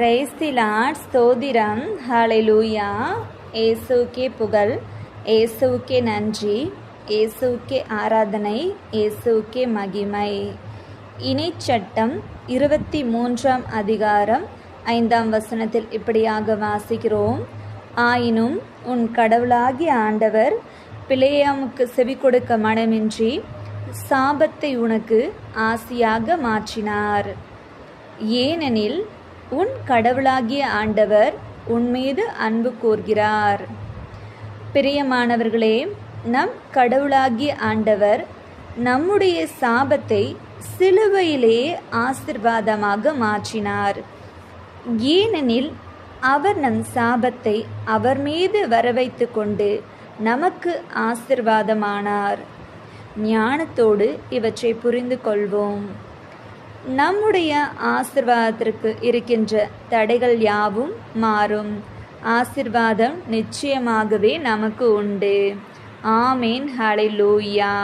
Praise the Lord. ஸ்தோத்திரம். ஹல்லேலூயா. இயேசுவுக்கே புகழ், இயேசுவுக்கே நன்றி, இயேசுவுக்கே ஆராதனை, இயேசுவுக்கே மகிமை. இணைச்சட்டம் 23ஆம் அதிகாரம் 5ஆம் வசனத்தில் இப்படியாக வாசிக்கிறோம். ஆயினும் உன் கடவுளாகிய ஆண்டவர் பிலேயாமுக்கு செவி கொடுக்க மனமின்றி சாபத்தை உனக்கு ஆசியாக மாற்றினார். ஏனெனில் உன் கடவுளாகிய ஆண்டவர் உன்மீது அன்பு கூர்கிறார். பிரியமானவர்களே, நம் கடவுளாகிய ஆண்டவர் நம்முடைய சாபத்தை சிலுவையிலே ஆசீர்வாதமாக மாற்றினார். ஏனெனில் அவர் நம் சாபத்தை அவர் மீது வரவைத்து கொண்டு நமக்கு ஆசீர்வாதமானார். ஞானத்தோடு இவற்றை புரிந்து கொள்வோம். நம்முடைய ஆசீர்வாதத்திற்கு இருக்கின்ற தடைகள் யாவும் மாறும். ஆசீர்வாதம் நிச்சயமாகவே நமக்கு உண்டு. ஆமேன். ஹல்லேலூயா.